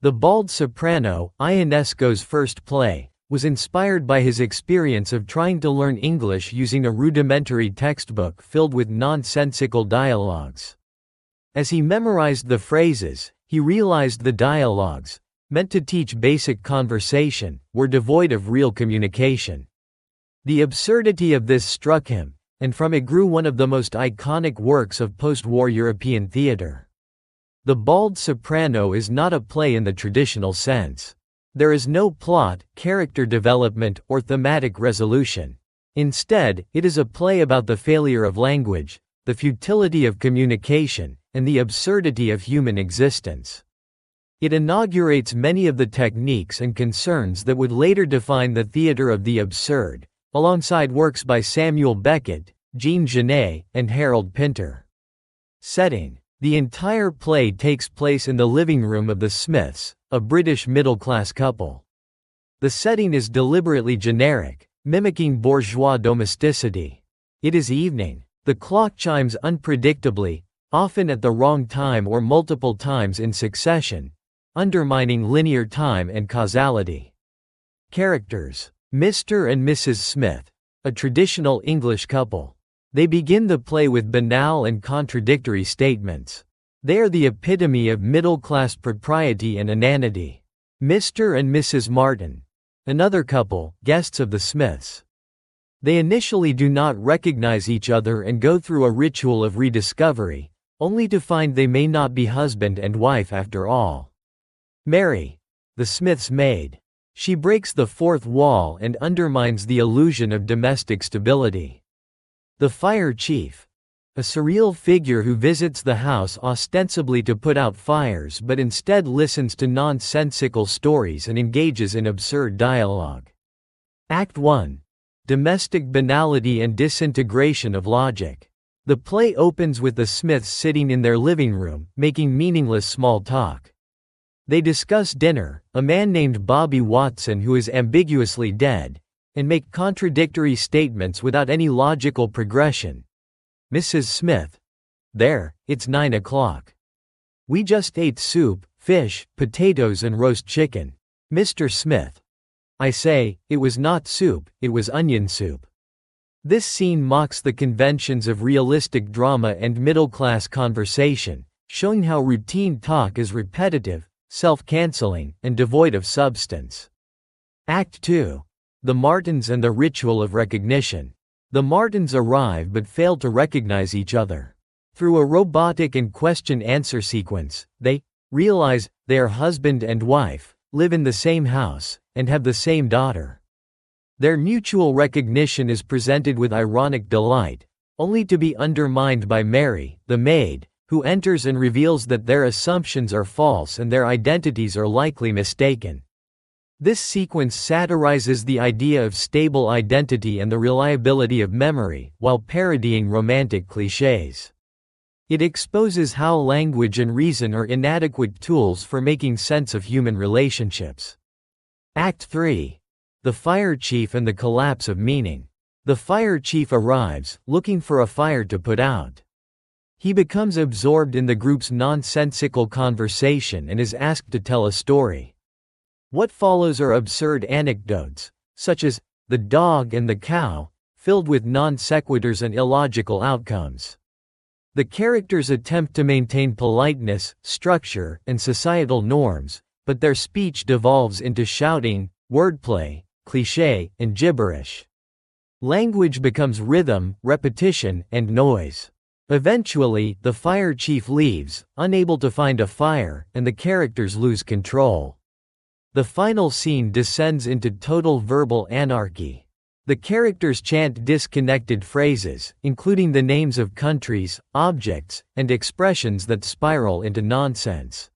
The Bald Soprano, Ionesco's first play, was inspired by his experience of trying to learn English using a rudimentary textbook filled with nonsensical dialogues. As he memorized the phrases, he realized the dialogues, meant to teach basic conversation, were devoid of real communication. The absurdity of this struck him, and from it grew one of the most iconic works of post-war European theater. The Bald Soprano is not a play in the traditional sense. There is no plot, character development, or thematic resolution. Instead, it is a play about the failure of language, the futility of communication, and the absurdity of human existence. It inaugurates many of the techniques and concerns that would later define the theater of the absurd, alongside works by Samuel Beckett, Jean Genet, and Harold Pinter. Setting: the entire play takes place in the living room of the Smiths, a British middle-class couple. The setting is deliberately generic, mimicking bourgeois domesticity. It is evening. The clock chimes unpredictably, often at the wrong time or multiple times in succession, undermining linear time and causality. Characters: Mr. and Mrs. Smith, a traditional English couple. They begin the play with banal and contradictory statements. They are the epitome of middle-class propriety and inanity. Mr. and Mrs. Martin, another couple, guests of the Smiths. They initially do not recognize each other and go through a ritual of rediscovery, only to find they may not be husband and wife after all. Mary, the Smiths' maid. She breaks the fourth wall and undermines the illusion of domestic stability. The fire chief, a surreal figure who visits the house ostensibly to put out fires but instead listens to nonsensical stories and engages in absurd dialogue. Act 1. Domestic banality and disintegration of logic. The play opens with the Smiths sitting in their living room, making meaningless small talk. They discuss dinner, a man named Bobby Watson who is ambiguously dead, and make contradictory statements without any logical progression. Mrs. Smith: "There, it's 9 o'clock. We just ate soup, fish, potatoes and roast chicken." Mr. Smith: "I say, it was not soup, it was onion soup." This scene mocks the conventions of realistic drama and middle-class conversation, showing how routine talk is repetitive, self-canceling, and devoid of substance. Act 2. The Martins and the ritual of recognition. The Martins arrive but fail to recognize each other. Through a robotic and question-answer sequence, they realize they are husband and wife, live in the same house, and have the same daughter. Their mutual recognition is presented with ironic delight, only to be undermined by Mary, the maid, who enters and reveals that their assumptions are false and their identities are likely mistaken. This sequence satirizes the idea of stable identity and the reliability of memory, while parodying romantic clichés. It exposes how language and reason are inadequate tools for making sense of human relationships. Act 3. The Fire Chief and the Collapse of Meaning. The fire chief arrives, looking for a fire to put out. He becomes absorbed in the group's nonsensical conversation and is asked to tell a story. What follows are absurd anecdotes, such as the dog and the cow, filled with non-sequiturs and illogical outcomes. The characters attempt to maintain politeness, structure, and societal norms, but their speech devolves into shouting, wordplay, cliché, and gibberish. Language becomes rhythm, repetition, and noise. Eventually, the fire chief leaves, unable to find a fire, and the characters lose control. The final scene descends into total verbal anarchy. The characters chant disconnected phrases, including the names of countries, objects, and expressions that spiral into nonsense.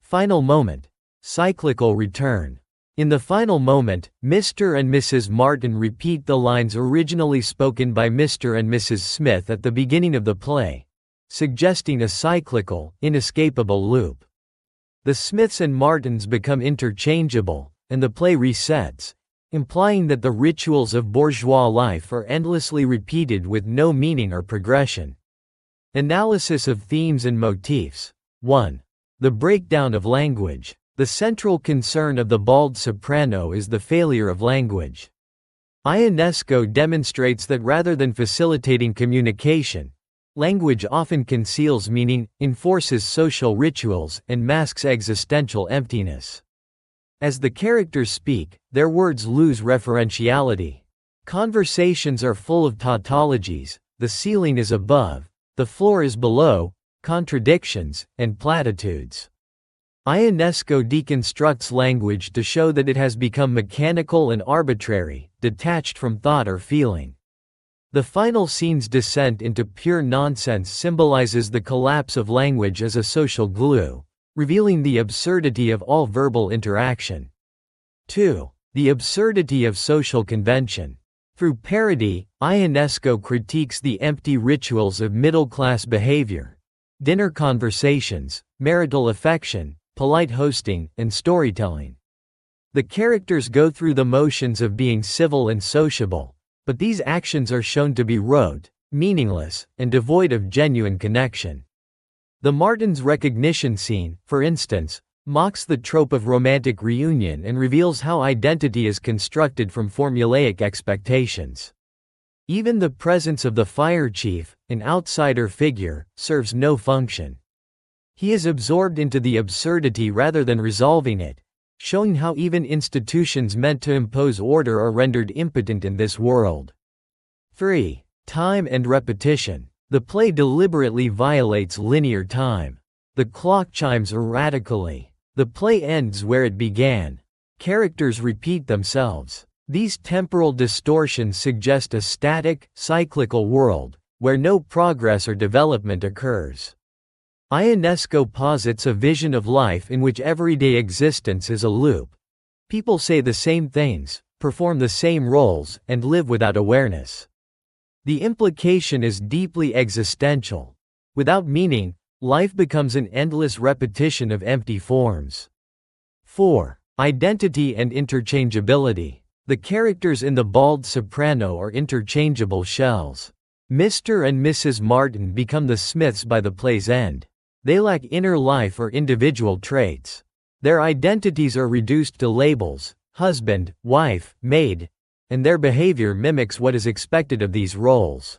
Final moment. Cyclical return. In the final moment, Mr. and Mrs. Martin repeat the lines originally spoken by Mr. and Mrs. Smith at the beginning of the play, suggesting a cyclical, inescapable loop. The Smiths and Martins become interchangeable, and the play resets, implying that the rituals of bourgeois life are endlessly repeated with no meaning or progression. Analysis of themes and motifs. 1. The breakdown of language. The central concern of the bald soprano is the failure of language. Ionesco demonstrates that rather than facilitating communication, language often conceals meaning, enforces social rituals, and masks existential emptiness. As the characters speak, their words lose referentiality. Conversations are full of tautologies, the ceiling is above, the floor is below, contradictions, and platitudes. Ionesco deconstructs language to show that it has become mechanical and arbitrary, detached from thought or feeling. The final scene's descent into pure nonsense symbolizes the collapse of language as a social glue, revealing the absurdity of all verbal interaction. 2. The absurdity of social convention. Through parody, Ionesco critiques the empty rituals of middle-class behavior, dinner conversations, marital affection, polite hosting, and storytelling. The characters go through the motions of being civil and sociable, but these actions are shown to be rote, meaningless, and devoid of genuine connection. The Martins' recognition scene, for instance, mocks the trope of romantic reunion and reveals how identity is constructed from formulaic expectations. Even the presence of the fire chief, an outsider figure, serves no function. He is absorbed into the absurdity rather than resolving it, showing how even institutions meant to impose order are rendered impotent in this world. 3. Time and repetition. The play deliberately violates linear time. The clock chimes erratically. The play ends where it began. Characters repeat themselves. These temporal distortions suggest a static, cyclical world, where no progress or development occurs. Ionesco posits a vision of life in which everyday existence is a loop. People say the same things, perform the same roles, and live without awareness. The implication is deeply existential. Without meaning, life becomes an endless repetition of empty forms. 4. Identity and interchangeability. The characters in The Bald Soprano are interchangeable shells. Mr. and Mrs. Martin become the Smiths by the play's end. They lack inner life or individual traits. Their identities are reduced to labels: husband, wife, maid, and their behavior mimics what is expected of these roles.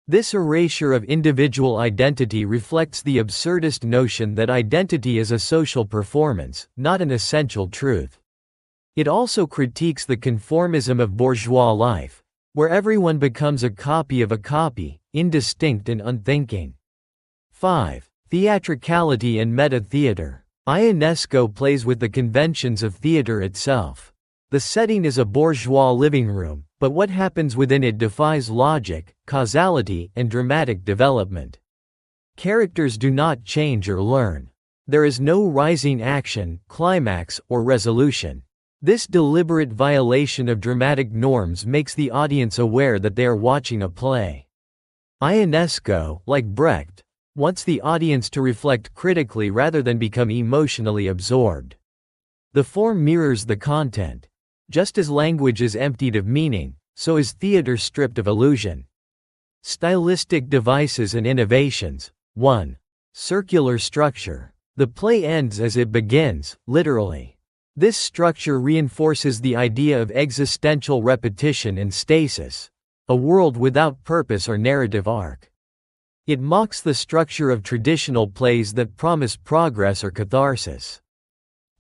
This erasure of individual identity reflects the absurdist notion that identity is a social performance, not an essential truth. It also critiques the conformism of bourgeois life, where everyone becomes a copy of a copy, indistinct and unthinking. 5. Theatricality and meta-theater. Ionesco plays with the conventions of theater itself. The setting is a bourgeois living room, but what happens within it defies logic, causality, and dramatic development. Characters do not change or learn. There is no rising action, climax, or resolution. This deliberate violation of dramatic norms makes the audience aware that they are watching a play. Ionesco, like Brecht, wants the audience to reflect critically rather than become emotionally absorbed. The form mirrors the content. Just as language is emptied of meaning, so is theater stripped of illusion. Stylistic devices and innovations. 1. Circular structure. The play ends as it begins, literally. This structure reinforces the idea of existential repetition and stasis, a world without purpose or narrative arc. It mocks the structure of traditional plays that promise progress or catharsis.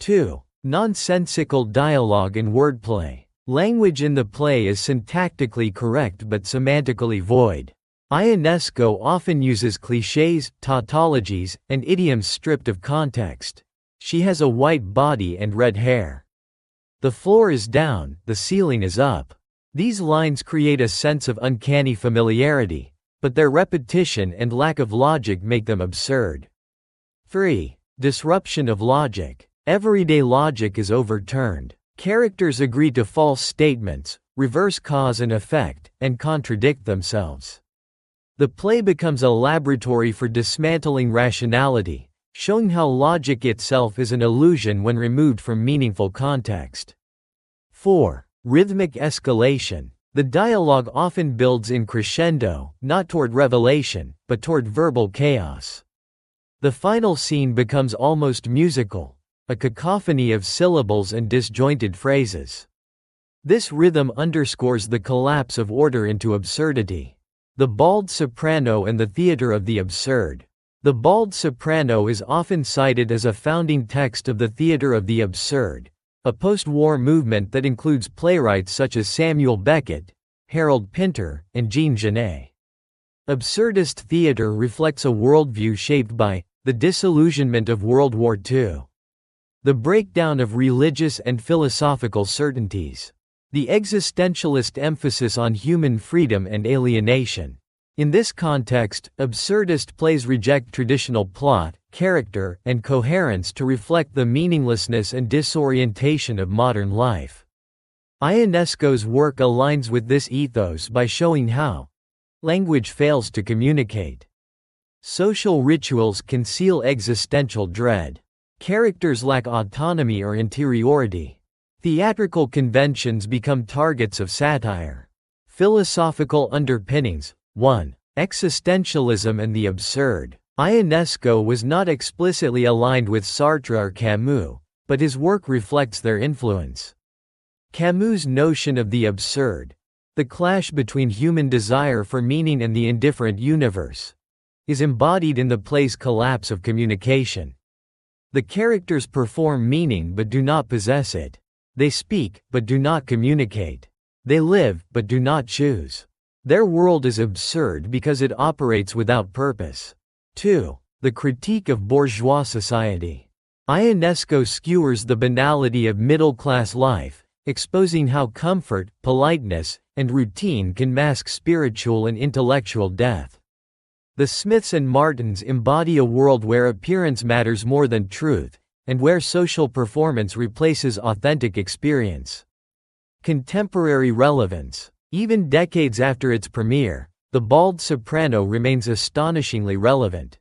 2. Nonsensical dialogue and wordplay. Language in the play is syntactically correct but semantically void. Ionesco often uses clichés, tautologies, and idioms stripped of context. She has a white body and red hair. The floor is down, the ceiling is up. These lines create a sense of uncanny familiarity, but their repetition and lack of logic make them absurd. 3. Disruption of logic. Everyday logic is overturned. Characters agree to false statements, reverse cause and effect, and contradict themselves. The play becomes a laboratory for dismantling rationality, showing how logic itself is an illusion when removed from meaningful context. 4. Rhythmic escalation. The dialogue often builds in crescendo, not toward revelation, but toward verbal chaos. The final scene becomes almost musical, a cacophony of syllables and disjointed phrases. This rhythm underscores the collapse of order into absurdity. The bald soprano and the theater of the absurd. The bald soprano is often cited as a founding text of the theater of the absurd, a post-war movement that includes playwrights such as Samuel Beckett, Harold Pinter, and Jean Genet. Absurdist theater reflects a worldview shaped by the disillusionment of World War II, the breakdown of religious and philosophical certainties, the existentialist emphasis on human freedom and alienation. In this context, absurdist plays reject traditional plot, character, and coherence to reflect the meaninglessness and disorientation of modern life. Ionesco's work aligns with this ethos by showing how language fails to communicate. Social rituals conceal existential dread. Characters lack autonomy or interiority. Theatrical conventions become targets of satire. Philosophical underpinnings. 1. Existentialism and the absurd. Ionesco was not explicitly aligned with Sartre or Camus, but his work reflects their influence. Camus' notion of the absurd, the clash between human desire for meaning and the indifferent universe, is embodied in the play's collapse of communication. The characters perform meaning but do not possess it. They speak, but do not communicate. They live, but do not choose. Their world is absurd because it operates without purpose. 2. The critique of bourgeois society. Ionesco skewers the banality of middle-class life, exposing how comfort, politeness, and routine can mask spiritual and intellectual depth. The Smiths and Martins embody a world where appearance matters more than truth, and where social performance replaces authentic experience. Contemporary relevance. Even decades after its premiere, the bald soprano remains astonishingly relevant.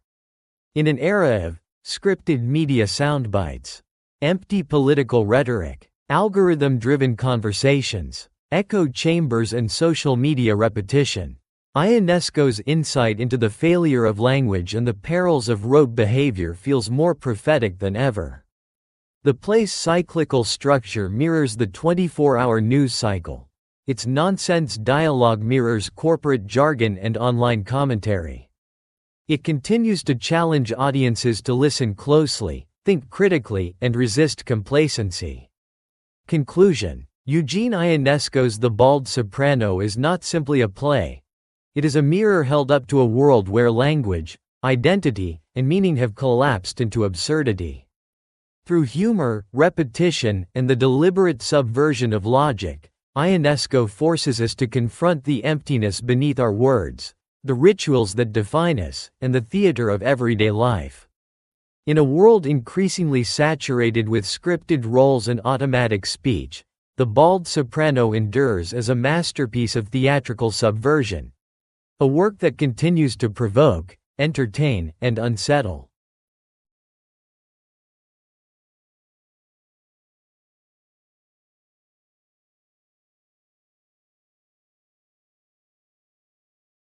In an era of scripted media soundbites, empty political rhetoric, algorithm-driven conversations, echo chambers and social media repetition, Ionesco's insight into the failure of language and the perils of rote behavior feels more prophetic than ever. The play's cyclical structure mirrors the 24-hour news cycle. Its nonsense dialogue mirrors corporate jargon and online commentary. It continues to challenge audiences to listen closely, think critically, and resist complacency. Conclusion. Eugene Ionesco's The Bald Soprano is not simply a play. It is a mirror held up to a world where language, identity, and meaning have collapsed into absurdity. Through humor, repetition, and the deliberate subversion of logic, Ionesco forces us to confront the emptiness beneath our words, the rituals that define us, and the theater of everyday life. In a world increasingly saturated with scripted roles and automatic speech, The Bald Soprano endures as a masterpiece of theatrical subversion. A work that continues to provoke, entertain, and unsettle.